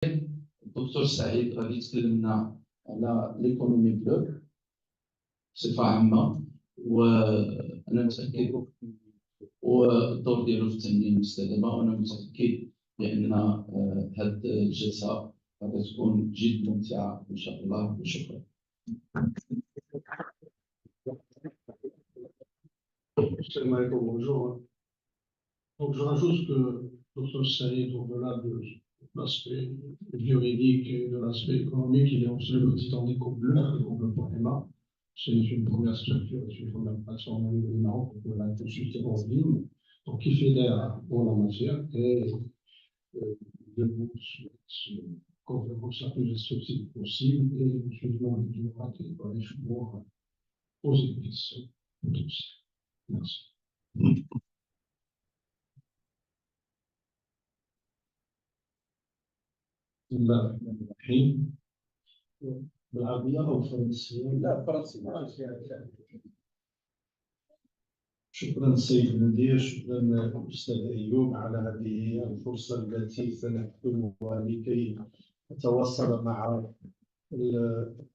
الدكتور سعيد غادي يتكلمنا على ليكونومي بلو بصفة عامة، وأنا متأكد والدور ديالو في التنمية المستدامة، وأنا متأكد بأن هذه الجلسة غادي تكون جد ممتعة إن شاء الله، وشكرا. Assalamu alaikum, bonjour. Donc je rajoute que Dr Saïd, au-delà de l'aspect juridique et de l'aspect économique, il est aussi le président des groupes bleus, le groupe PAEMA. C'est une première structure, c'est une première plateforme au niveau du Maroc pour la consulter en ligne, donc qui fédère en la matière, et je vous souhaite conférence la plus instructive possible, et nous suivons les démocrates pour poser des questions. Merci. بسم الله الرحمن الرحيم. بالعربية أو الفرنسية؟ لا فرنسية. شكرا السيد المدير، شكرا أستاذ أيوب على هذه الفرصة التي سنحتمها لكي نتواصل مع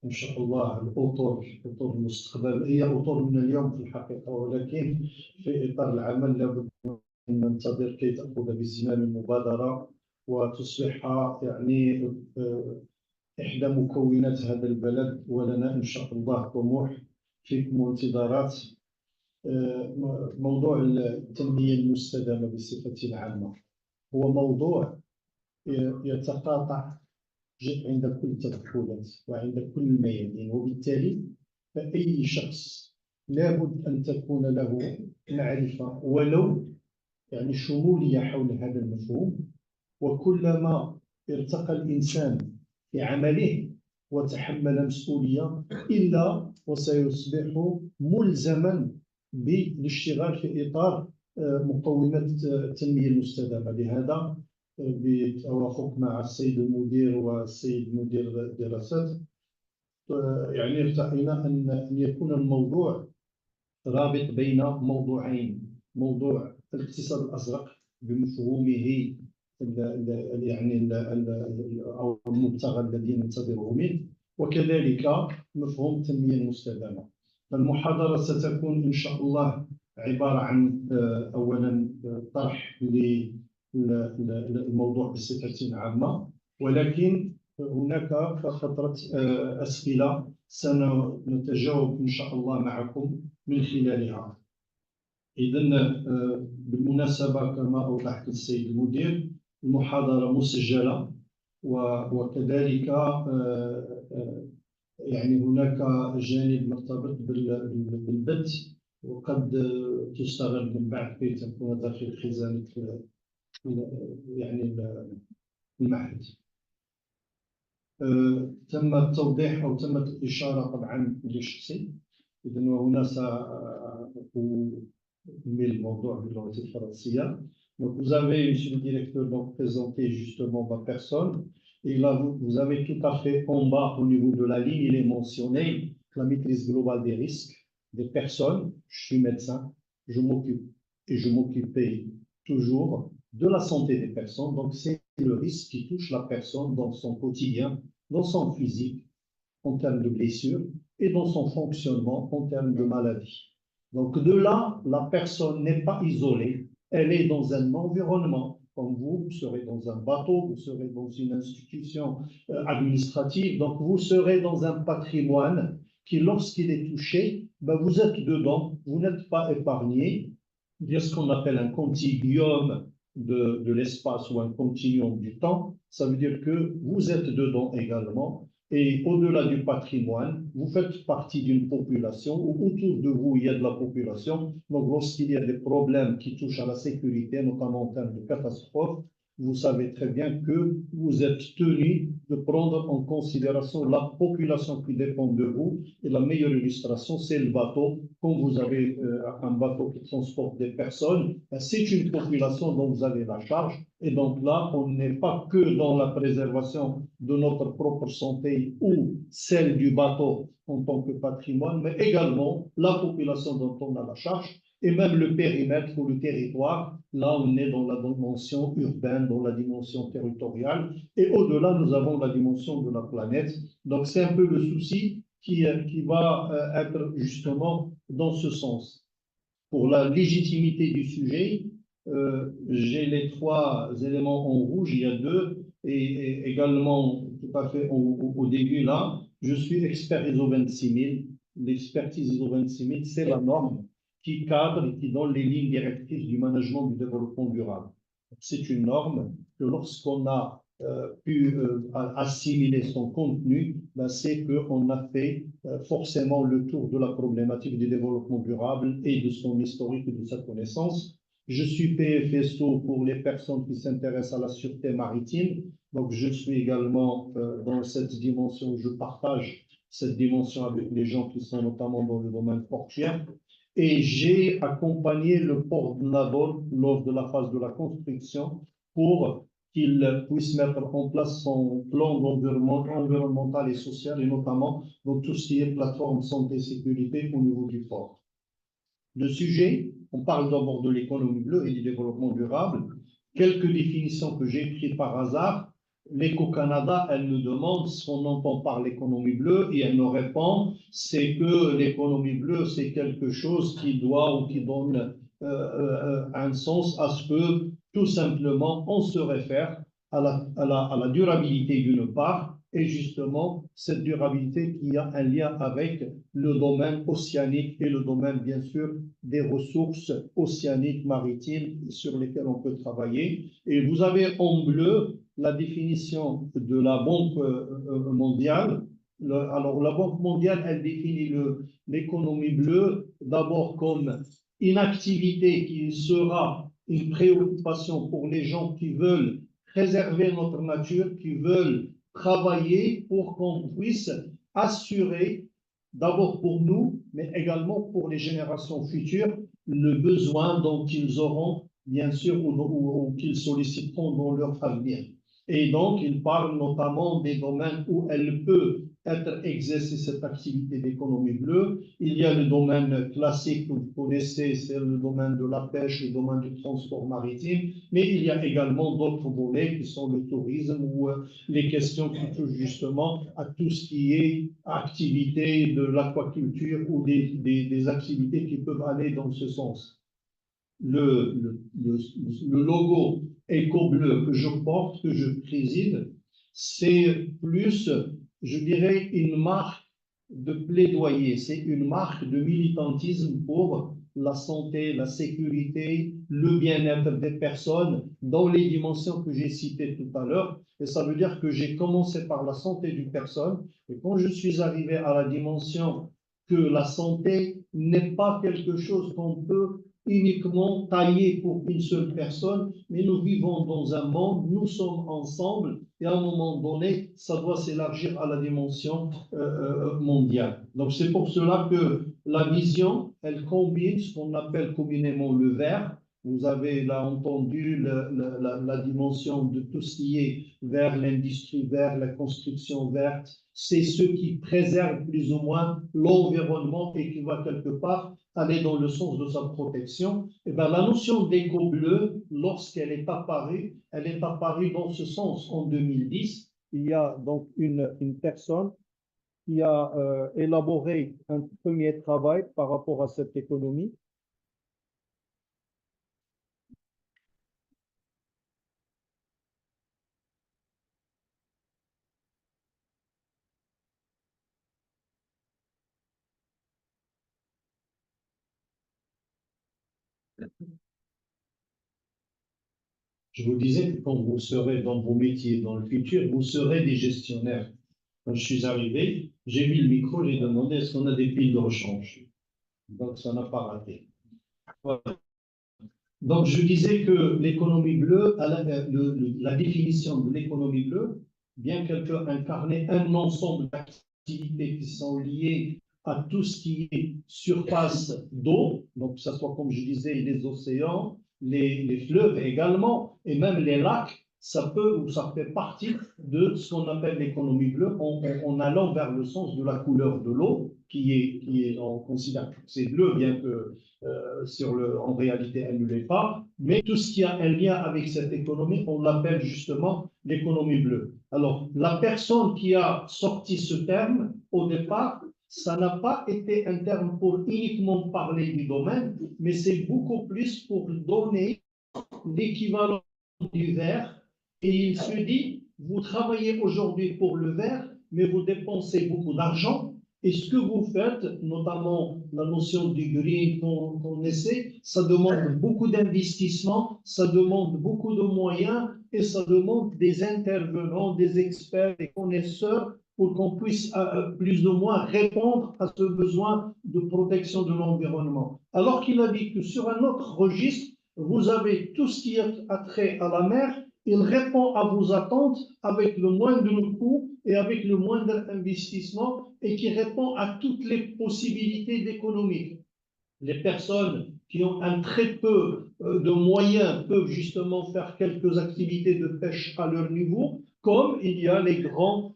إن شاء الله الأطر المستقبل. هي أطر من اليوم في الحقيقة، ولكن في إطار العمل لابد أن ننتظر كي تأخذ بزمام المبادرة وتصبح يعني إحدى مكونات هذا البلد، ولنا إن شاء الله طموح فيكم وانتظارات. موضوع التنمية المستدامة بصفة عامة هو موضوع يتقاطع عند كل التدخلات وعند كل الميادين، وبالتالي فأي شخص لابد أن تكون له معرفة ولو يعني شمولية حول هذا المفهوم. وكلما ارتقى الإنسان في عمله وتحمل مسؤولية إلا وسيصبح ملزما بالاشتغال في إطار مقومات التنمية المستدامة. لهذا بالتوافق مع السيد المدير والسيد مدير الدراسات يعني ارتقينا أن يكون الموضوع رابط بين موضوعين: موضوع الاقتصاد الأزرق بمفهومه يعني أو المبتغى الذي ننتظره منه، وكذلك مفهوم التنمية المستدامة. المحاضرة ستكون إن شاء الله عبارة عن أولا طرح للموضوع بصفة عامة، ولكن هناك فترة أسئلة سنتجاوب إن شاء الله معكم من خلالها. إذن بالمناسبة كما أوضحت السيد المدير، المحاضرة مسجلة، وكذلك يعني هناك جانب مرتبط بالبث، وقد تستغل من بعد كي تكون داخل خزانة يعني المعهد. تم التوضيح أو تم الإشارة طبعا لشخصي. إذن وهنا سأكمل الموضوع باللغة الفرنسية. Donc vous avez, monsieur le directeur, donc présenté justement ma personne. Et là, vous avez tout à fait en bas, au niveau de la ligne, il est mentionné la maîtrise globale des risques des personnes. Je suis médecin, je m'occupe et je m'occupais toujours de la santé des personnes. Donc c'est le risque qui touche la personne dans son quotidien, dans son physique, en termes de blessures, et dans son fonctionnement en termes de maladie. Donc de là, la personne n'est pas isolée, elle est dans un environnement, comme vous serez dans un bateau, vous serez dans une institution administrative, donc vous serez dans un patrimoine qui, lorsqu'il est touché, ben vous êtes dedans, vous n'êtes pas épargné. Il y a ce qu'on appelle un continuum de l'espace ou un continuum du temps. Ça veut dire que vous êtes dedans également. Et au-delà du patrimoine, vous faites partie d'une population, ou autour de vous, il y a de la population. Donc, lorsqu'il y a des problèmes qui touchent à la sécurité, notamment en termes de catastrophes, vous savez très bien que vous êtes tenu de prendre en considération la population qui dépend de vous. Et la meilleure illustration, c'est le bateau. Quand vous avez un bateau qui transporte des personnes, c'est une population dont vous avez la charge. Et donc là, on n'est pas que dans la préservation de notre propre santé ou celle du bateau en tant que patrimoine, mais également la population dont on a la charge. et même le périmètre ou le territoire. Là, on est dans la dimension urbaine, dans la dimension territoriale, et au-delà, nous avons la dimension de la planète. Donc, c'est un peu le souci qui va être justement dans ce sens. Pour la légitimité du sujet, j'ai les trois éléments en rouge, il y a deux, et également, tout à fait au début là, je suis expert ISO 26000. L'expertise ISO 26000, c'est la norme qui cadre et qui donne les lignes directrices du management du développement durable. C'est une norme que lorsqu'on a pu assimiler son contenu, ben, c'est qu'on a fait forcément le tour de la problématique du développement durable et de son historique et de sa connaissance. Je suis PFSO pour les personnes qui s'intéressent à la sûreté maritime. Donc, je suis également dans cette dimension, je partage cette dimension avec les gens qui sont notamment dans le domaine portuaire. Et j'ai accompagné le port de Nador lors de la phase de la construction pour qu'il puisse mettre en place son plan environnemental et social, et notamment dans tout ce qui est plateforme santé et sécurité au niveau du port. Le sujet, on parle d'abord de l'économie bleue et du développement durable. Quelques définitions que j'ai prises par hasard. L'Éco-Canada, elle nous demande ce qu'on entend par l'économie bleue et elle nous répond, c'est que l'économie bleue, c'est quelque chose qui doit ou qui donne un sens à ce que tout simplement on se réfère à la durabilité d'une part, et justement cette durabilité qui a un lien avec le domaine océanique et le domaine bien sûr des ressources océaniques maritimes sur lesquelles on peut travailler. Et vous avez en bleu la définition de la Banque mondiale. Alors la Banque mondiale, elle définit l'économie bleue d'abord comme une activité qui sera une préoccupation pour les gens qui veulent préserver notre nature, qui veulent travailler pour qu'on puisse assurer, d'abord pour nous, mais également pour les générations futures, le besoin dont ils auront, bien sûr, ou qu'ils solliciteront dans leur avenir. Et donc, il parle notamment des domaines où elle peut être exercée, cette activité d'économie bleue. Il y a le domaine classique que vous connaissez, c'est le domaine de la pêche, le domaine du transport maritime, mais il y a également d'autres volets qui sont le tourisme ou les questions qui touchent justement à tout ce qui est activité de l'aquaculture ou des activités qui peuvent aller dans ce sens. Le logo éco-bleu que je porte, que je préside, c'est plus, je dirais, une marque de plaidoyer, c'est une marque de militantisme pour la santé, la sécurité, le bien-être des personnes dans les dimensions que j'ai citées tout à l'heure. Et ça veut dire que j'ai commencé par la santé d'une personne, et quand je suis arrivé à la dimension que la santé n'est pas quelque chose qu'on peut uniquement taillé pour une seule personne, mais nous vivons dans un monde, nous sommes ensemble, et à un moment donné, ça doit s'élargir à la dimension mondiale. Donc c'est pour cela que la vision, elle combine ce qu'on appelle communément le vert. Vous avez là entendu la dimension de tout ce qui est vers l'industrie verte, la construction verte. C'est ce qui préserve plus ou moins l'environnement et qui va quelque part aller dans le sens de sa protection. Et bien, la notion d'éco-bleu, lorsqu'elle est apparue, elle est apparue dans ce sens en 2010. Il y a donc une personne qui a élaboré un premier travail par rapport à cette économie. Je vous disais que quand vous serez dans vos métiers dans le futur, vous serez des gestionnaires. Quand je suis arrivé, j'ai mis le micro, j'ai demandé est-ce qu'on a des piles de rechange. Donc ça n'a pas raté. Voilà. Donc je disais que l'économie bleue, la définition de l'économie bleue, bien qu'elle peut incarner un ensemble d'activités qui sont liées à tout ce qui est surface d'eau, donc que ce soit comme je disais les océans, les fleuves également, et même les lacs, ça peut ou ça fait partie de ce qu'on appelle l'économie bleue en allant vers le sens de la couleur de l'eau, on considère que c'est bleu, bien que en réalité elle ne l'est pas, mais tout ce qui a un lien avec cette économie, on l'appelle justement l'économie bleue. Alors, la personne qui a sorti ce terme, au départ, ça n'a pas été un terme pour uniquement parler du domaine, mais c'est beaucoup plus pour donner l'équivalent du vert. Et il se dit, vous travaillez aujourd'hui pour le vert, mais vous dépensez beaucoup d'argent. Et ce que vous faites, notamment la notion du green qu'on essaie, ça demande beaucoup d'investissement, ça demande beaucoup de moyens et ça demande des intervenants, des experts, des connaisseurs pour qu'on puisse plus ou moins répondre à ce besoin de protection de l'environnement. Alors qu'il a dit que sur un autre registre, vous avez tout ce qui a trait à la mer, il répond à vos attentes avec le moindre coût et avec le moindre investissement et qui répond à toutes les possibilités d'économie. Les personnes qui ont un très peu de moyens peuvent justement faire quelques activités de pêche à leur niveau, comme il y a les grands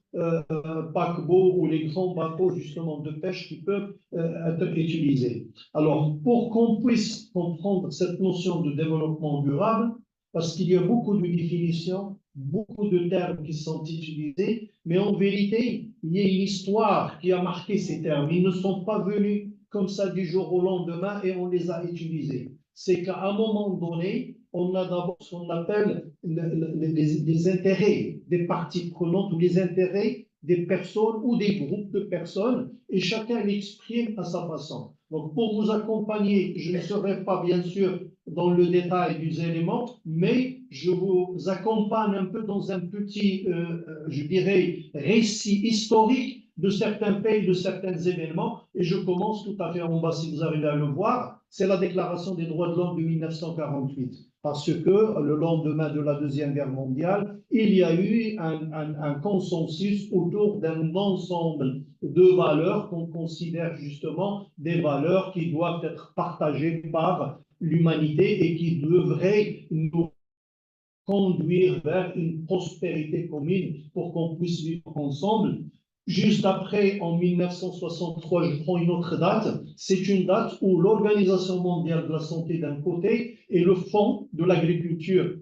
paquebots ou les grands bateaux justement de pêche qui peuvent être utilisés. Alors, pour qu'on puisse comprendre cette notion de développement durable, parce qu'il y a beaucoup de définitions, beaucoup de termes qui sont utilisés, mais en vérité, il y a une histoire qui a marqué ces termes. Ils ne sont pas venus comme ça du jour au lendemain et on les a utilisés. C'est qu'à un moment donné, on a d'abord ce qu'on appelle les intérêts des parties prenantes ou les intérêts des personnes ou des groupes de personnes et chacun l'exprime à sa façon. Donc, pour vous accompagner, je ne serai pas bien sûr dans le détail des éléments, mais je vous accompagne un peu dans un petit, je dirais, récit historique de certains pays, de certains événements, et je commence tout à fait en bas, si vous arrivez à le voir, c'est la Déclaration des droits de l'homme de 1948, parce que le lendemain de la Deuxième Guerre mondiale, il y a eu un consensus autour d'un ensemble de valeurs qu'on considère justement des valeurs qui doivent être partagées par l'humanité et qui devraient nous conduire vers une prospérité commune pour qu'on puisse vivre ensemble. Juste après, en 1963, je prends une autre date, c'est une date où l'Organisation mondiale de la santé d'un côté et le Fonds de l'agriculture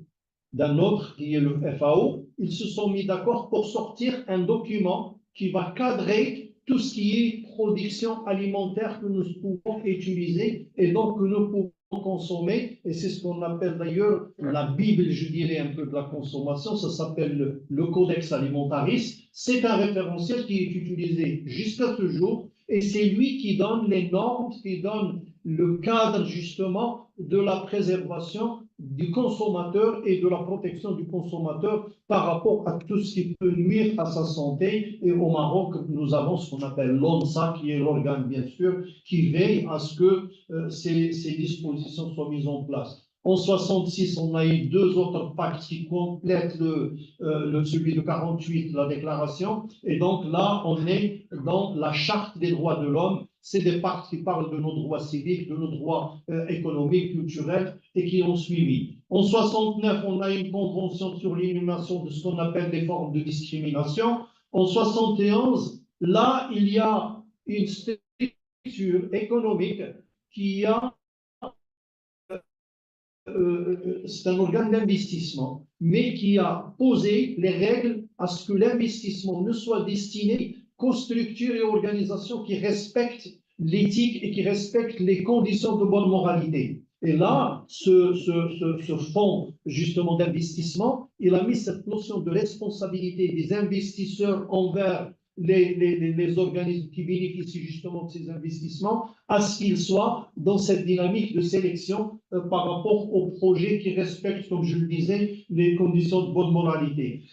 d'un autre, qui est le FAO, ils se sont mis d'accord pour sortir un document qui va cadrer tout ce qui est production alimentaire que nous pouvons utiliser et donc que nous pouvons consommer, et c'est ce qu'on appelle d'ailleurs la Bible, je dirais, un peu de la consommation, ça s'appelle le Codex Alimentarius. C'est un référentiel qui est utilisé jusqu'à ce jour, et c'est lui qui donne les normes, qui donne le cadre justement de la préservation du consommateur et de la protection du consommateur par rapport à tout ce qui peut nuire à sa santé. Et au Maroc, nous avons ce qu'on appelle l'ONSA, qui est l'organe, bien sûr, qui veille à ce que ces dispositions soient mises en place. En 1966, on a eu deux autres pactes qui complètent celui de 48, la déclaration. Et donc là, on est dans la charte des droits de l'homme. C'est des pactes qui parlent de nos droits civiques, de nos droits économiques, culturels et qui ont suivi. En 1969, on a une convention sur l'élimination de ce qu'on appelle des formes de discrimination. En 1971, là, il y a une structure économique qui a c'est un organe d'investissement, mais qui a posé les règles à ce que l'investissement ne soit destiné qu'aux structures et organisations qui respectent l'éthique et qui respectent les conditions de bonne moralité. Et là, ce fonds justement d'investissement, il a mis cette notion de responsabilité des investisseurs envers les organismes qui bénéficient justement de ces investissements, à ce qu'ils soient dans cette dynamique de sélection par rapport aux projets qui respectent, comme je le disais, les conditions de bonne moralité.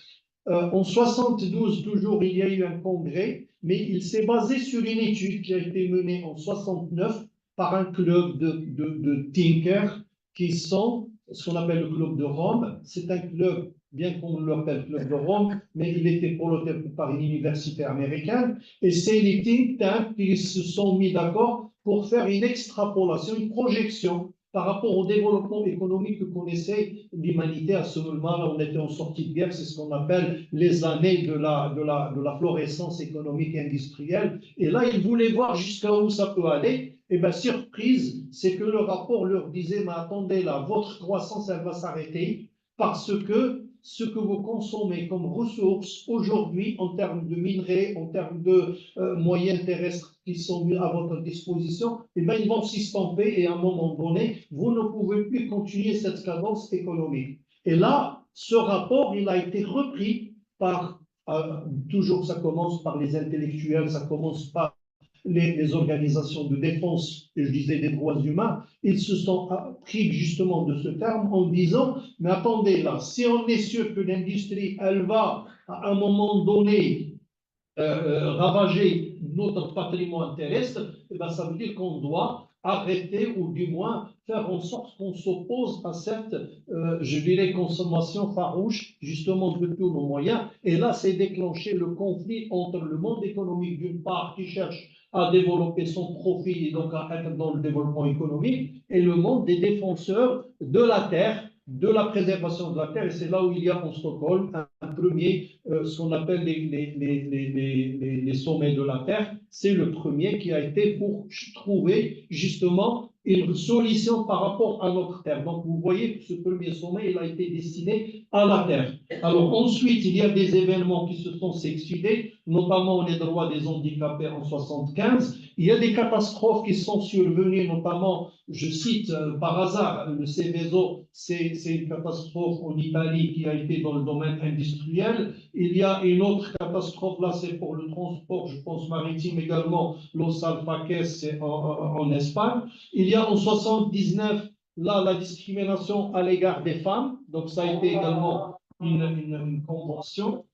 En 72, toujours, il y a eu un congrès, mais il s'est basé sur une étude qui a été menée en 69 par un club de thinkers qui sont ce qu'on appelle le club de Rome. C'est un club, bien qu'on l'appelle club de Rome, mais il était piloté par une université américaine. Et c'est les think tanks qui se sont mis d'accord pour faire une extrapolation, une projection par rapport au développement économique que connaissait l'humanité à ce moment-là. On était en sortie de guerre, c'est ce qu'on appelle les années de la florescence économique et industrielle. Et là, ils voulaient voir jusqu'à où ça peut aller. Et bien, surprise, c'est que le rapport leur disait, mais attendez là, votre croissance, elle va s'arrêter parce que ce que vous consommez comme ressources aujourd'hui en termes de minerais, en termes de moyens terrestres qui sont mis à votre disposition, eh bien, ils vont s'estomper et à un moment donné, vous ne pouvez plus continuer cette cadence économique. Et là, ce rapport, il a été repris par, toujours ça commence par les intellectuels, ça commence par les organisations de défense, je disais, des droits humains, ils se sont pris justement de ce terme en disant, mais attendez là, si on est sûr que l'industrie, elle va à un moment donné ravager notre patrimoine terrestre, eh bien, ça veut dire qu'on doit arrêter ou du moins faire en sorte qu'on s'oppose à cette, je dirais, consommation farouche justement de tous nos moyens. Et là, c'est déclenché le conflit entre le monde économique d'une part qui cherche à développer son profit et donc à être dans le développement économique, et le monde des défenseurs de la terre, de la préservation de la terre. Et c'est là où il y a en Stockholm un premier, ce qu'on appelle les sommets de la terre. C'est le premier qui a été pour trouver justement une solution par rapport à notre terre. Donc vous voyez que ce premier sommet, il a été destiné à la terre. Alors ensuite, il y a des événements qui se sont succédés, notamment les droits des handicapés en 1975. Il y a des catastrophes qui sont survenues, notamment, je cite par hasard, le Seveso, c'est une catastrophe en Italie qui a été dans le domaine industriel. Il y a une autre catastrophe, là c'est pour le transport, je pense maritime également, Los Alfaques, c'est en Espagne. Il y a en 79, là, la discrimination à l'égard des femmes, donc ça a été également une convention.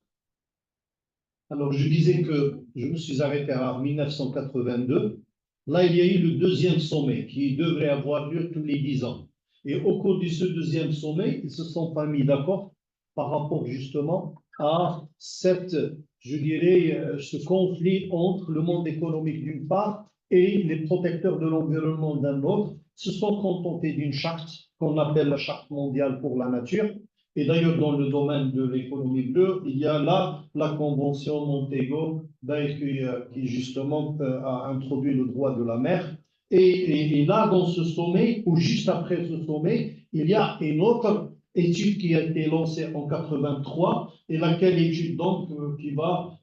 Alors, je disais que je me suis arrêté en 1982. Là, il y a eu le deuxième sommet qui devrait avoir lieu tous les 10 ans. Et au cours de ce deuxième sommet, ils ne se sont pas mis d'accord par rapport justement à cette, je dirais, ce conflit entre le monde économique d'une part et les protecteurs de l'environnement d'un autre. Se sont contentés d'une charte qu'on appelle la Charte mondiale pour la nature. Et d'ailleurs, dans le domaine de l'économie bleue, il y a là la Convention Montego qui justement a introduit le droit de la mer. Et là, dans ce sommet, ou juste après ce sommet, il y a une autre étude qui a été lancée en 83, et laquelle étude donc qui va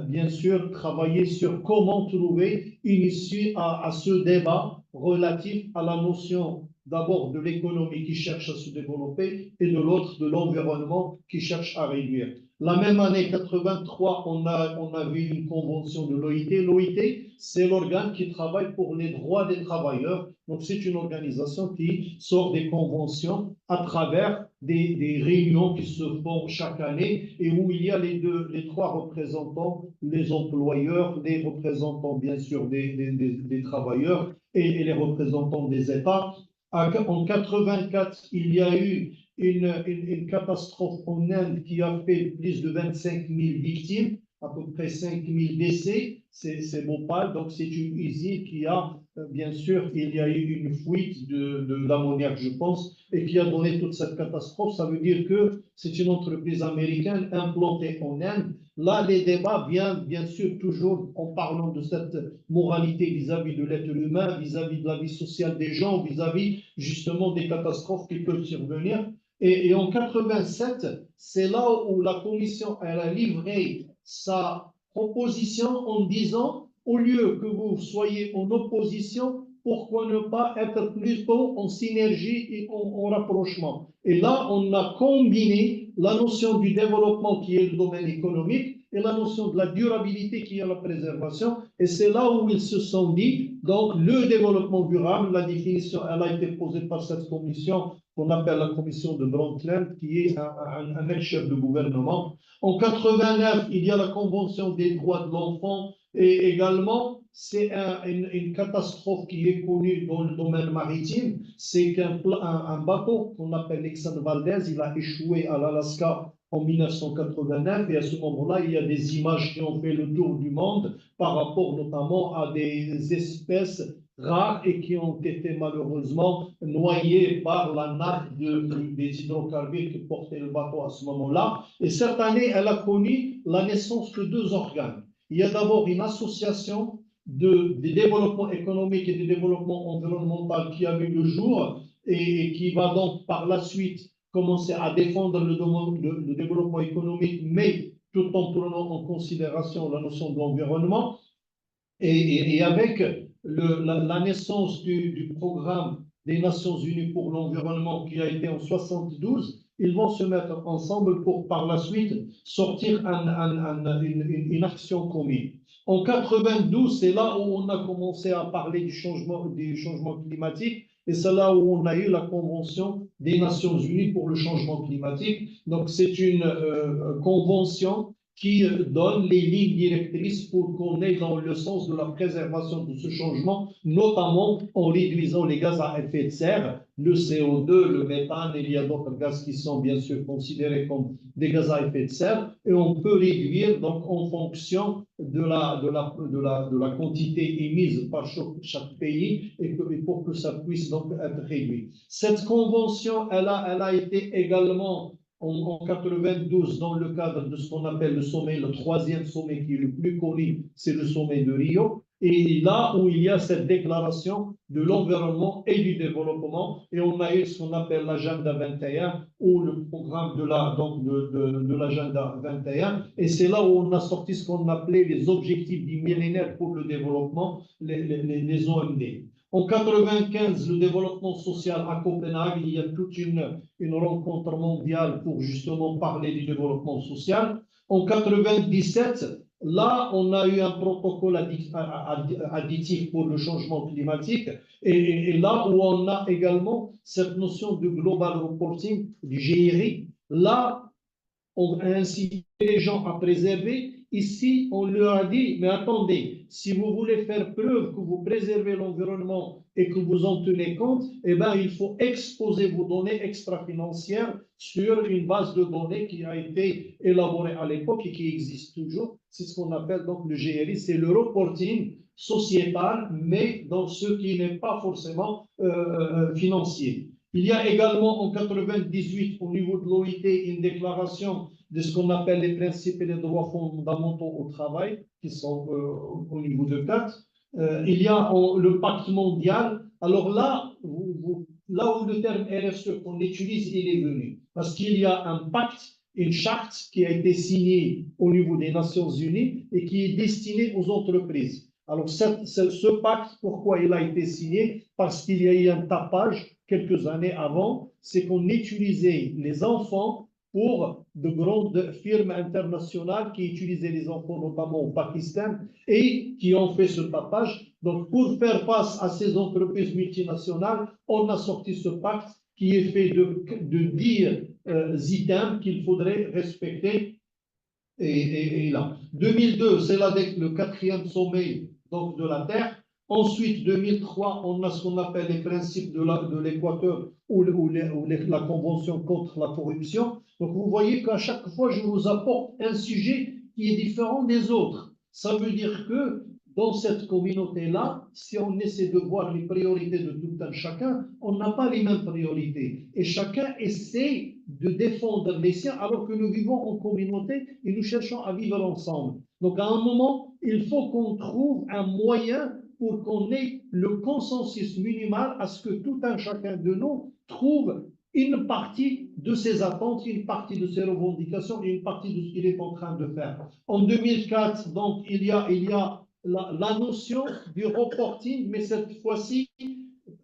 bien sûr travailler sur comment trouver une issue à ce débat relatif à la notion d'abord de l'économie qui cherche à se développer et de l'autre de l'environnement qui cherche à réduire. La même année 83, on a vu une convention de l'OIT. L'OIT, c'est l'organe qui travaille pour les droits des travailleurs. Donc, c'est une organisation qui sort des conventions à travers des réunions qui se font chaque année et où il y a les trois représentants, les employeurs, les représentants, bien sûr, des travailleurs et les représentants des États. En 84, il y a eu une catastrophe en Inde qui a fait plus de 25 000 victimes, à peu près 5 000 décès. C'est Bhopal, donc c'est une usine qui a, bien sûr, il y a eu une fuite de l'ammoniac, je pense, et qui a donné toute cette catastrophe. Ça veut dire que c'est une entreprise américaine implantée en Inde. Là, les débats viennent, bien sûr, toujours en parlant de cette moralité vis-à-vis de l'être humain, vis-à-vis de la vie sociale des gens, vis-à-vis justement des catastrophes qui peuvent survenir. Et en 87, c'est là où la Commission elle a livré sa proposition en disant, au lieu que vous soyez en opposition, pourquoi ne pas être plutôt en synergie et en rapprochement. Et là, on a combiné la notion du développement qui est le domaine économique et la notion de la durabilité qui est la préservation. Et c'est là où ils se sont dit, donc le développement durable, la définition, elle a été posée par cette commission qu'on appelle la commission de Brundtland, qui est un ex-chef de gouvernement. En 89, il y a la Convention des droits de l'enfant et également, c'est une catastrophe qui est connue dans le domaine maritime. C'est qu'un bateau qu'on appelle l'Exxon Valdez, il a échoué à l'Alaska en 1989 et à ce moment-là, il y a des images qui ont fait le tour du monde par rapport notamment à des espèces rares et qui ont été malheureusement noyés par la nappe des hydrocarbures que portait le bateau à ce moment-là. Et cette année, elle a connu la naissance de deux organes. Il y a d'abord une association de développement économique et de développement environnemental qui a vu le jour et qui va donc par la suite commencer à défendre le développement économique, mais tout en prenant en considération la notion de l'environnement. Et avec la naissance du programme des Nations Unies pour l'environnement qui a été en 72, ils vont se mettre ensemble pour par la suite sortir une action commune. En 92, c'est là où on a commencé à parler du changement climatique et c'est là où on a eu la Convention des Nations Unies pour le changement climatique. Donc c'est une convention qui donne les lignes directrices pour qu'on ait dans le sens de la préservation de ce changement, notamment en réduisant les gaz à effet de serre, le CO2, le méthane, il y a d'autres gaz qui sont bien sûr considérés comme des gaz à effet de serre, et on peut réduire donc en fonction de la quantité émise par chaque pays et pour que ça puisse donc être réduit. Cette convention, elle a été également en 92, dans le cadre de ce qu'on appelle le sommet, le troisième sommet qui est le plus connu, c'est le sommet de Rio. Et là où il y a cette déclaration de l'environnement et du développement, et on a eu ce qu'on appelle l'agenda 21 ou le programme de l'agenda 21. Et c'est là où on a sorti ce qu'on appelait les objectifs du millénaire pour le développement, les OMD. En 95, le développement social à Copenhague, il y a toute une rencontre mondiale pour justement parler du développement social. En 97, là, on a eu un protocole additif pour le changement climatique. Et là où on a également cette notion de global reporting, du GRI, là, on a incité les gens à préserver. Ici, on leur a dit, mais attendez, si vous voulez faire preuve que vous préservez l'environnement et que vous en tenez compte, eh bien, il faut exposer vos données extra-financières sur une base de données qui a été élaborée à l'époque et qui existe toujours. C'est ce qu'on appelle donc le GRI, c'est le reporting sociétal, mais dans ce qui n'est pas forcément financier. Il y a également en 98 au niveau de l'OIT une déclaration de ce qu'on appelle les principes et les droits fondamentaux au travail, qui sont au niveau de 4. Il y a le pacte mondial. Alors là, là où le terme RSE qu'on utilise, il est venu. Parce qu'il y a un pacte, une charte qui a été signée au niveau des Nations Unies et qui est destinée aux entreprises. Alors ce pacte, pourquoi il a été signé? Parce qu'il y a eu un tapage quelques années avant, c'est qu'on utilisait les enfants pour de grandes firmes internationales qui utilisaient les enfants notamment au Pakistan et qui ont fait ce tapage. Donc pour faire face à ces entreprises multinationales, on a sorti ce pacte qui est fait de 10 items qu'il faudrait respecter. Et là, 2002, c'est le 4e sommet donc, de la Terre. Ensuite, 2003, on a ce qu'on appelle les principes de l'Équateur ou la Convention contre la corruption. Donc, vous voyez qu'à chaque fois, je vous apporte un sujet qui est différent des autres. Ça veut dire que dans cette communauté-là, si on essaie de voir les priorités de tout un chacun, on n'a pas les mêmes priorités. Et chacun essaie de défendre les siens alors que nous vivons en communauté et nous cherchons à vivre ensemble. Donc, à un moment, il faut qu'on trouve un moyen pour qu'on ait le consensus minimal à ce que tout un chacun de nous trouve une partie de ses attentes, une partie de ses revendications et une partie de ce qu'il est en train de faire. En 2004, donc, il y a la notion du reporting, mais cette fois-ci,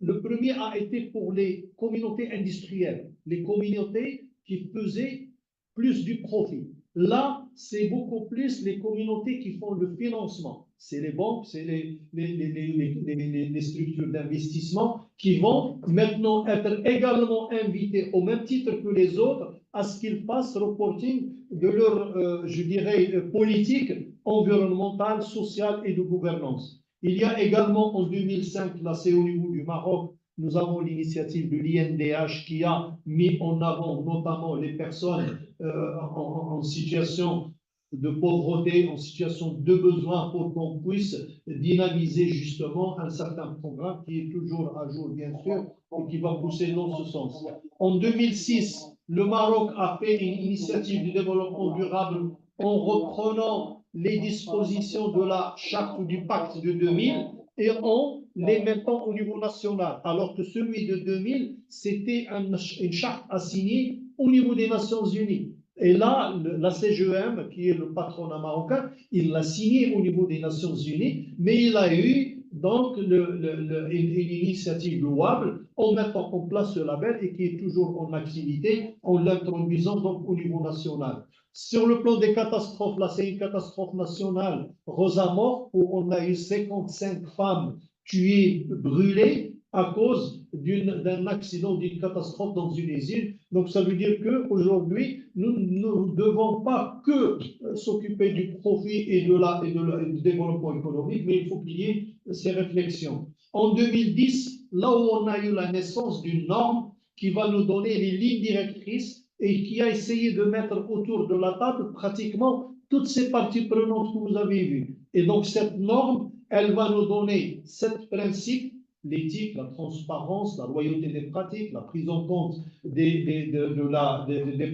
le premier a été pour les communautés industrielles, les communautés qui faisaient plus du profit. Là, c'est beaucoup plus les communautés qui font le financement. C'est les banques, c'est les structures d'investissement qui vont maintenant être également invitées au même titre que les autres à ce qu'ils fassent reporting de leur, je dirais, politique environnementale, sociale et de gouvernance. Il y a également en 2005, là c'est au niveau du Maroc, nous avons l'initiative de l'INDH qui a mis en avant notamment les personnes en situation de pauvreté, en situation de besoin pour qu'on puisse dynamiser justement un certain programme qui est toujours à jour, bien sûr, et qui va pousser dans ce sens. En 2006, le Maroc a fait une initiative de développement durable en reprenant les dispositions de la charte ou du pacte de 2000 et en les mettant au niveau national, alors que celui de 2000, c'était une charte assignée au niveau des Nations Unies. Et là, la CGEM, qui est le patronat marocain, il l'a signé au niveau des Nations Unies, mais il a eu donc une initiative louable en mettant en place ce label et qui est toujours en activité, en l'introduisant donc au niveau national. Sur le plan des catastrophes, là, c'est une catastrophe nationale, Rosa Mort, où on a eu 55 femmes tuées, brûlées, à cause d'un accident, d'une catastrophe dans une usine. Donc, ça veut dire qu'aujourd'hui, nous ne devons pas que s'occuper du profit et du développement économique, mais il faut qu'il y ait ces réflexions. En 2010, là où on a eu la naissance d'une norme qui va nous donner les lignes directrices et qui a essayé de mettre autour de la table pratiquement toutes ces parties prenantes que vous avez vues. Et donc, cette norme, elle va nous donner 7 principes: l'éthique, la transparence, la loyauté des pratiques, la prise en compte des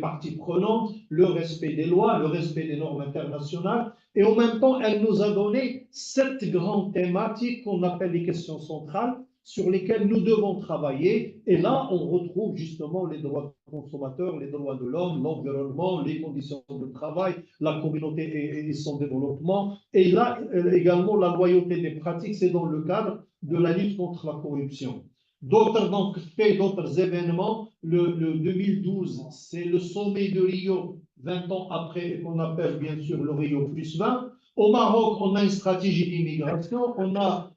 parties prenantes, le respect des lois, le respect des normes internationales. Et en même temps, elle nous a donné 7 grandes thématiques qu'on appelle les questions centrales, sur lesquelles nous devons travailler. Et là, on retrouve justement les droits des consommateurs, les droits de l'homme, l'environnement, les conditions de travail, la communauté et son développement. Et là, également, la loyauté des pratiques, c'est dans le cadre de la lutte contre la corruption. D'autres faits, d'autres événements, le 2012, c'est le sommet de Rio, 20 ans après, qu'on appelle bien sûr le Rio +20. Au Maroc, on a une stratégie d'immigration, on a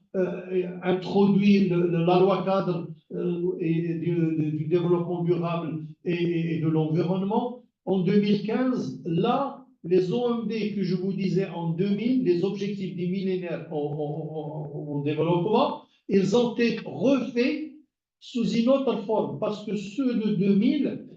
introduit la loi cadre du développement durable et de l'environnement. En 2015, là, les OMD que je vous disais en 2000, les objectifs du millénaire en développement, ils ont été refaits sous une autre forme, parce que ceux de 2000,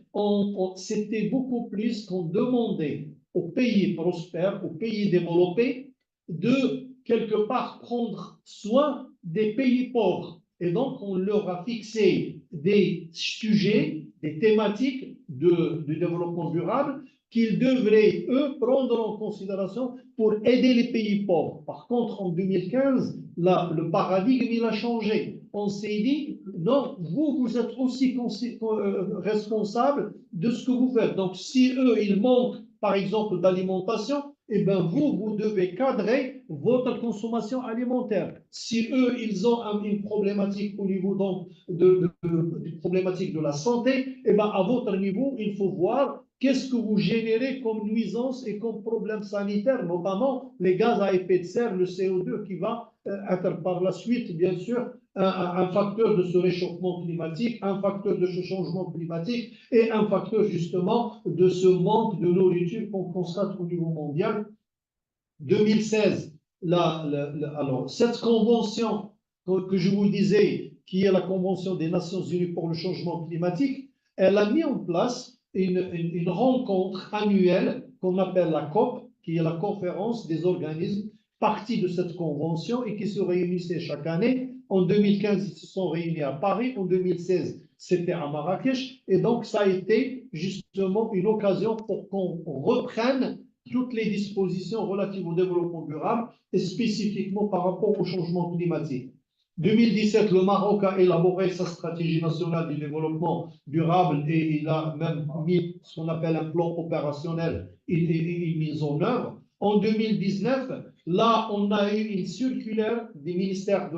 c'était beaucoup plus qu'on demandait aux pays prospères, aux pays développés, de quelque part prendre soin des pays pauvres. Et donc, on leur a fixé des sujets, des thématiques de développement durable qu'ils devraient, eux, prendre en considération pour aider les pays pauvres. Par contre, en 2015, là, le paradigme, il a changé. On s'est dit, non, vous êtes aussi responsable de ce que vous faites. Donc, si eux, ils manquent, par exemple, d'alimentation, eh bien, vous devez cadrer votre consommation alimentaire. Si eux, ils ont une problématique au niveau donc, de problématique de la santé, eh bien, à votre niveau, il faut voir qu'est-ce que vous générez comme nuisance et comme problème sanitaire, notamment les gaz à effet de serre, le CO2, qui va être par la suite, bien sûr, un facteur de ce réchauffement climatique, un facteur de ce changement climatique et un facteur justement de ce manque de nourriture qu'on constate au niveau mondial. 2016, alors, cette convention que je vous disais, qui est la Convention des Nations Unies pour le changement climatique, elle a mis en place une rencontre annuelle qu'on appelle la COP, qui est la conférence des organismes partie de cette convention et qui se réunissait chaque année. En 2015, ils se sont réunis à Paris. En 2016, c'était à Marrakech. Et donc, ça a été justement une occasion pour qu'on reprenne toutes les dispositions relatives au développement durable et spécifiquement par rapport au changement climatique. 2017, le Maroc a élaboré sa stratégie nationale du développement durable et il a même mis ce qu'on appelle un plan opérationnel et mis en œuvre. En 2019, là, on a eu une circulaire des ministères de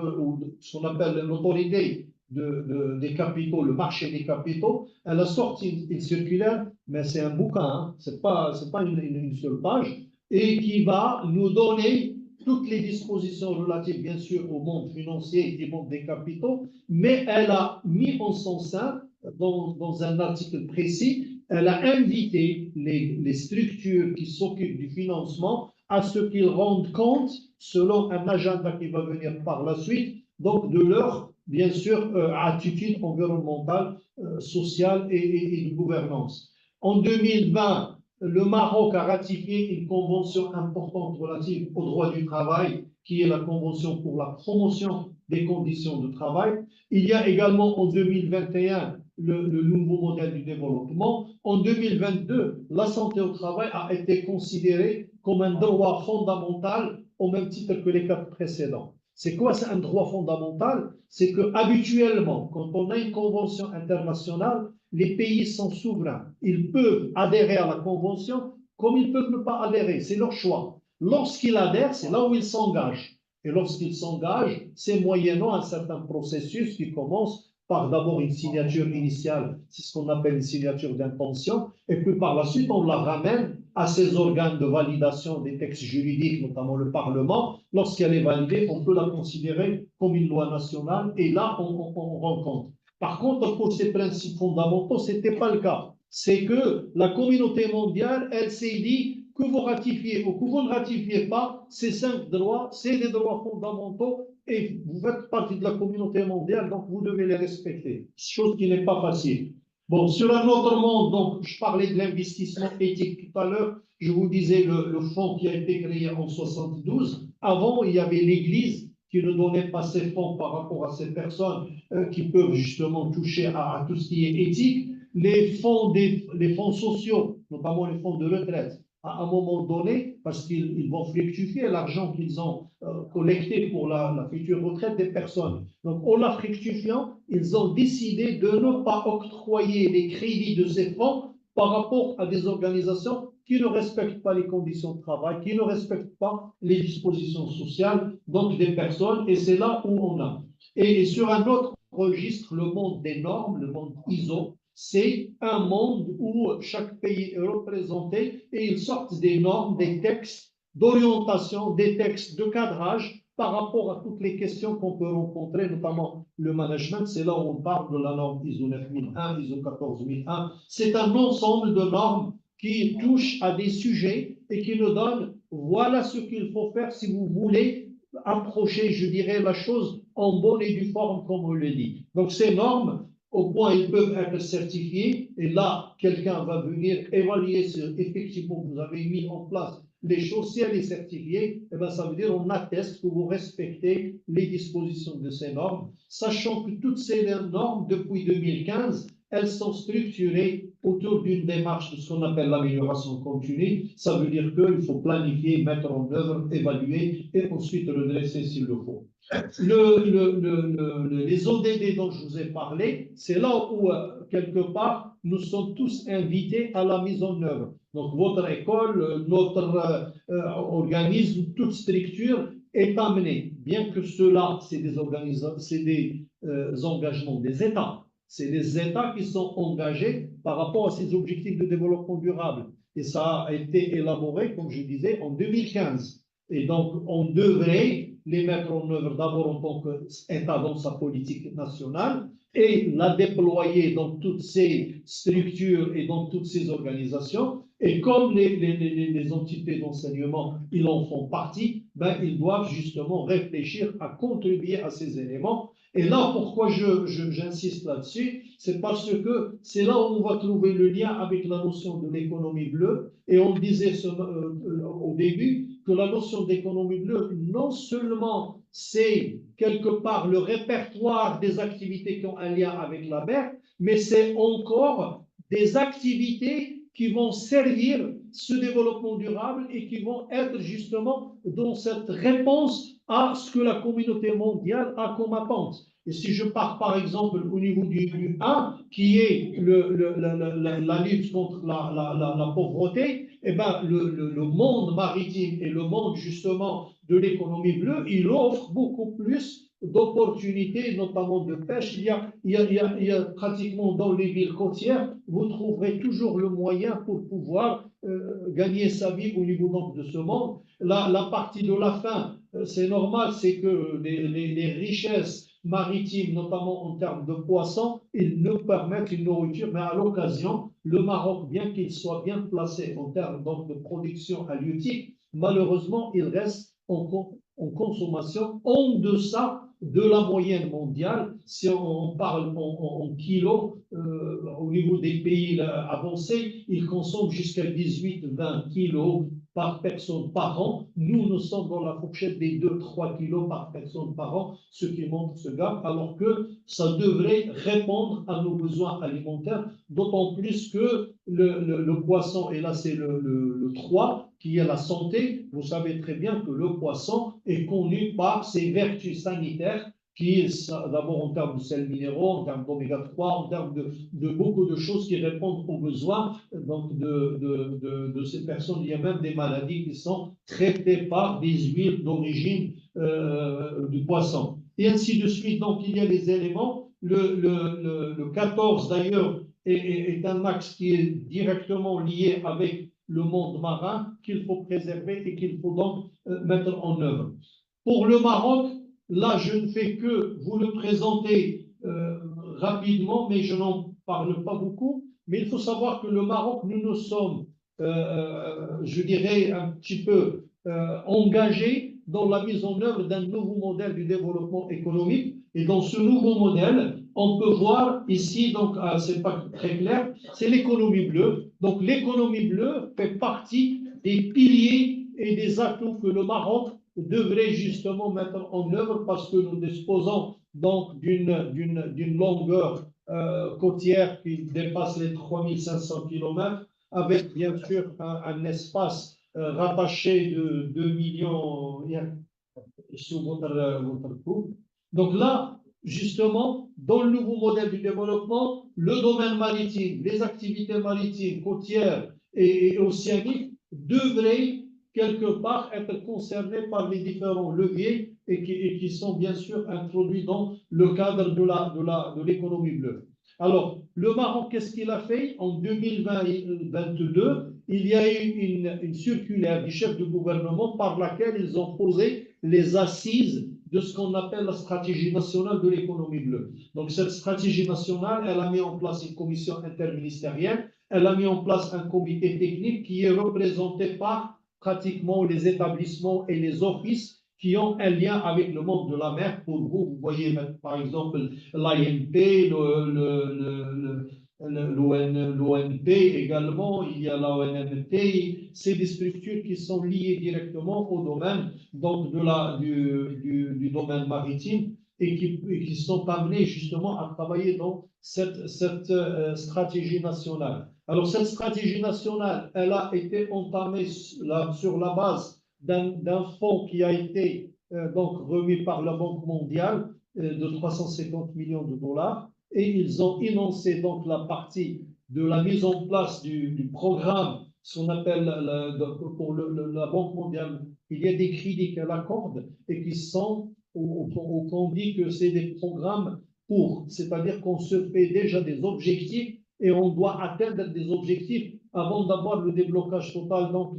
ce qu'on appelle l'autorité des capitaux, le marché des capitaux. Elle a sorti une circulaire, mais c'est un bouquin, hein, c'est pas une seule page, et qui va nous donner toutes les dispositions relatives, bien sûr, au monde financier et au monde des capitaux, mais elle a mis en son sein, dans un article précis, elle a invité les structures qui s'occupent du financement à ce qu'ils rendent compte, selon un agenda qui va venir par la suite, donc de leur, bien sûr, attitude environnementale, sociale et de gouvernance. En 2020, le Maroc a ratifié une convention importante relative au droit du travail, qui est la Convention pour la promotion des conditions de travail. Il y a également en 2021 le nouveau modèle du développement. En 2022, la santé au travail a été considérée comme un droit fondamental au même titre que les 4 précédents. C'est quoi, c'est un droit fondamental? C'est que habituellement, quand on a une convention internationale, les pays sont souverains. Ils peuvent adhérer à la convention comme ils peuvent ne pas adhérer. C'est leur choix. Lorsqu'ils adhèrent, c'est là où ils s'engagent. Et lorsqu'ils s'engagent, c'est moyennant un certain processus qui commence par d'abord une signature initiale, c'est ce qu'on appelle une signature d'intention, et puis par la suite, on la ramène à ces organes de validation des textes juridiques, notamment le Parlement. Lorsqu'elle est validée, on peut la considérer comme une loi nationale, et là, on rencontre. Par contre, pour ces principes fondamentaux, ce n'était pas le cas. C'est que la communauté mondiale, elle s'est dit que vous ratifiez ou que vous ne ratifiez pas ces 5 droits, c'est des droits fondamentaux et vous faites partie de la communauté mondiale, donc vous devez les respecter. Chose qui n'est pas facile. Bon, sur un autre monde, donc je parlais de l'investissement éthique tout à l'heure, je vous disais le fonds qui a été créé en 72. Avant, il y avait l'Église qui ne donnait pas ses fonds par rapport à ces personnes qui peuvent justement toucher à tout ce qui est éthique. Les fonds sociaux, notamment les fonds de retraite, à un moment donné, parce qu'ils vont fructifier l'argent qu'ils ont collecté pour la future retraite des personnes. Donc, en la fructifiant, ils ont décidé de ne pas octroyer les crédits de ces fonds par rapport à des organisations qui ne respectent pas les conditions de travail, qui ne respectent pas les dispositions sociales, donc des personnes, et c'est là où on a. Et sur un autre registre, le monde des normes, le monde ISO, c'est un monde où chaque pays est représenté et ils sortent des normes, des textes d'orientation, des textes de cadrage par rapport à toutes les questions qu'on peut rencontrer, notamment le management. C'est là où on parle de la norme ISO 9001, ISO 14001. C'est un ensemble de normes qui touchent à des sujets et qui nous donnent voilà ce qu'il faut faire si vous voulez approcher, je dirais, la chose en bonne et due forme, comme on le dit. Donc ces normes, au point ils peuvent être certifiés, et là, quelqu'un va venir évaluer si effectivement vous avez mis en place les choses. Si elle est certifiée, eh bien, ça veut dire qu'on atteste que vous respectez les dispositions de ces normes, sachant que toutes ces normes, depuis 2015, elles sont structurées autour d'une démarche de ce qu'on appelle l'amélioration continue. Ça veut dire qu'il faut planifier, mettre en œuvre, évaluer et ensuite redresser s'il le faut. Les ODD dont je vous ai parlé, c'est là où, quelque part, nous sommes tous invités à la mise en œuvre. Donc, votre école, notre organisme, toute structure est amenée, bien que cela, c'est des engagements des États. C'est les États qui sont engagés par rapport à ces objectifs de développement durable. Et ça a été élaboré, comme je disais, en 2015. Et donc, on devrait les mettre en œuvre d'abord en tant qu'État dans sa politique nationale et la déployer dans toutes ces structures et dans toutes ces organisations. Et comme les entités d'enseignement, ils en font partie, ben, ils doivent justement réfléchir à contribuer à ces éléments. Et là, pourquoi j'insiste là-dessus, c'est parce que c'est là où on va trouver le lien avec la notion de l'économie bleue. Et on disait au début que la notion d'économie bleue, non seulement c'est quelque part le répertoire des activités qui ont un lien avec la mer, mais c'est encore des activités qui vont servir ce développement durable et qui vont être justement dans cette réponse à ce que la communauté mondiale a comme attente. Et si je pars par exemple au niveau du 1, qui est la lutte contre la pauvreté, eh ben, le monde maritime et le monde justement de l'économie bleue, il offre beaucoup plus d'opportunités, notamment de pêche. Il y a pratiquement dans les villes côtières, vous trouverez toujours le moyen pour pouvoir gagner sa vie au niveau donc, de ce monde. La partie de la fin, c'est normal, c'est que les richesses maritimes, notamment en termes de poissons, ils nous permettent une nourriture, mais à l'occasion, le Maroc, bien qu'il soit bien placé en termes donc, de production halieutique, malheureusement, il reste en consommation en deçà de la moyenne mondiale. Si on parle en kilos, au niveau des pays avancés, ils consomment jusqu'à 18-20 kilos par personne par an. Nous sommes dans la fourchette des 2-3 kilos par personne par an, ce qui montre ce gap, alors que ça devrait répondre à nos besoins alimentaires, d'autant plus que le poisson, et là c'est le 3, qui est la santé. Vous savez très bien que le poisson est connu par ses vertus sanitaires, qui d'abord en termes de sels minéraux, en termes d'oméga 3, en termes de beaucoup de choses qui répondent aux besoins donc de ces personnes. Il y a même des maladies qui sont traitées par des huiles d'origine du poisson. Et ainsi de suite. Donc il y a des éléments. Le 14 d'ailleurs est un axe qui est directement lié avec le monde marin qu'il faut préserver et qu'il faut donc mettre en œuvre. Pour le Maroc, là, je ne fais que vous le présenter rapidement, mais je n'en parle pas beaucoup. Mais il faut savoir que le Maroc, nous sommes, je dirais, un petit peu engagés dans la mise en œuvre d'un nouveau modèle du développement économique. Et dans ce nouveau modèle, on peut voir ici, donc, c'est pas très clair, c'est l'économie bleue. Donc, l'économie bleue fait partie des piliers et des atouts que le Maroc devrait justement mettre en œuvre parce que nous disposons donc d'une longueur côtière qui dépasse les 3500 km, avec bien sûr un espace rattaché de 2 millions sur votre coupe. Donc là, justement, dans le nouveau modèle du développement, le domaine maritime, les activités maritimes, côtières et océaniques devraient quelque part être concernés par les différents leviers et qui sont bien sûr introduits dans le cadre de l'économie bleue. Alors, le Maroc, qu'est-ce qu'il a fait? En 2022, il y a eu une circulaire du chef de gouvernement par laquelle ils ont posé les assises de ce qu'on appelle la stratégie nationale de l'économie bleue. Donc, cette stratégie nationale, elle a mis en place une commission interministérielle, elle a mis en place un comité technique qui est représenté par pratiquement les établissements et les offices qui ont un lien avec le monde de la mer. Pour vous, vous voyez par exemple l'INP, l'ONP également, il y a la ONMT, c'est des structures qui sont liées directement au domaine donc du domaine maritime et qui sont amenés justement à travailler dans cette stratégie nationale. Alors cette stratégie nationale, elle a été entamée sur la base d'un fonds qui a été donc remis par la Banque mondiale de 350 millions de dollars et ils ont énoncé donc la partie de la mise en place du programme, ce qu'on appelle pour la Banque mondiale. Il y a des crédits qu'elle accorde et qui sont, qu'on dit que c'est des programmes pour, c'est-à-dire qu'on se fait déjà des objectifs et on doit atteindre des objectifs avant d'avoir le déblocage total donc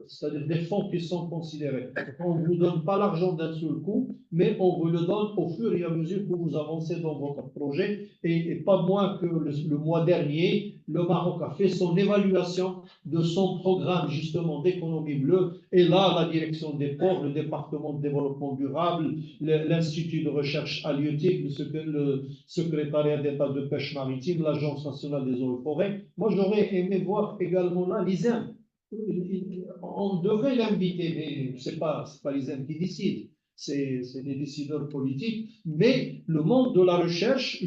c'est-à-dire des fonds qui sont considérés. On ne vous donne pas l'argent d'un seul coup, mais on vous le donne au fur et à mesure que vous avancez dans votre projet. Et pas moins que le mois dernier, le Maroc a fait son évaluation de son programme justement d'économie bleue. Et là, la direction des ports, le département de développement durable, l'Institut de recherche halieutique, le secrétariat d'État de pêche maritime, l'Agence nationale des eaux et forêts. Moi, j'aurais aimé voir également là l'ISEM. On devrait l'inviter, mais ce n'est pas l'ISEM qui décide, c'est des décideurs politiques. Mais le monde de la recherche,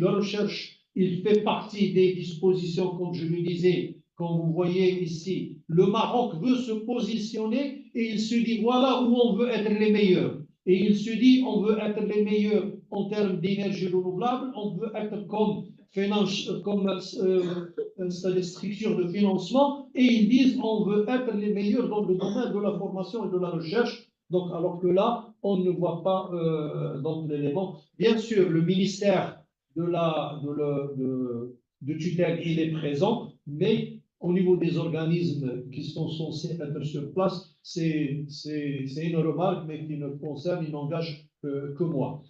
il fait partie des dispositions, comme je le disais, comme vous voyez ici. Le Maroc veut se positionner et il se dit voilà où on veut être les meilleurs. Et il se dit on veut être les meilleurs en termes d'énergie renouvelable, on veut être comme c'est-à-dire structure de financement, et ils disent on veut être les meilleurs dans le domaine de la formation et de la recherche. Donc, alors que là, on ne voit pas donc l'élément. Bien sûr, le ministère de tutelle, il est présent, mais au niveau des organismes qui sont censés être sur place, c'est une remarque, mais qui ne concerne, il n'engage que moi.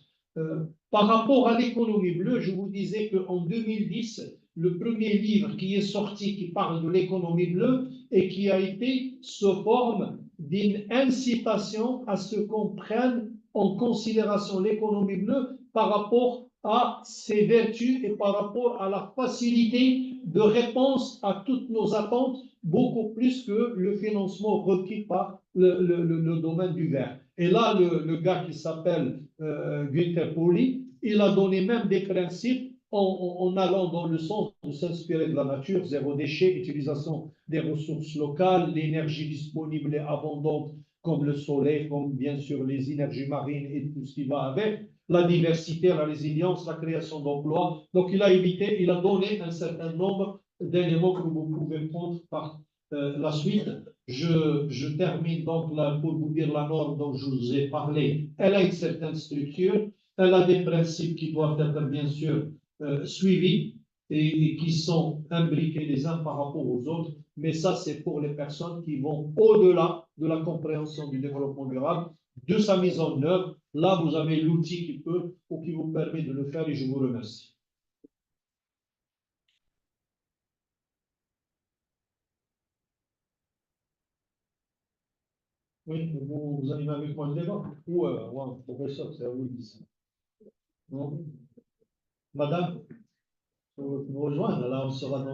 Par rapport à l'économie bleue, je vous disais qu'en 2010, le premier livre qui est sorti qui parle de l'économie bleue et qui a été sous forme d'une incitation à ce qu'on prenne en considération l'économie bleue par rapport à ses vertus et par rapport à la facilité de réponse à toutes nos attentes, beaucoup plus que le financement requis par le domaine du verre. Et là, le gars qui s'appelle Günther Pauli, il a donné même des principes en allant dans le sens de s'inspirer de la nature, zéro déchet, utilisation des ressources locales, l'énergie disponible et abondante comme le soleil, comme bien sûr les énergies marines et tout ce qui va avec, la diversité, la résilience, la création d'emplois. Donc il a donné un certain nombre d'éléments que vous pouvez prendre par la suite. Je termine donc là pour vous dire la norme dont je vous ai parlé. Elle a une certaine structure, elle a des principes qui doivent être bien sûr suivis et qui sont imbriqués les uns par rapport aux autres, mais ça c'est pour les personnes qui vont au-delà de la compréhension du développement durable, de sa mise en œuvre. Là, vous avez l'outil qui peut ou qui vous permet de le faire et je vous remercie. Oui, vous animez avec moi le débat ou ouais, professeur, c'est à vous de dire ça. Non. Madame, vous rejoindre, là on sera dans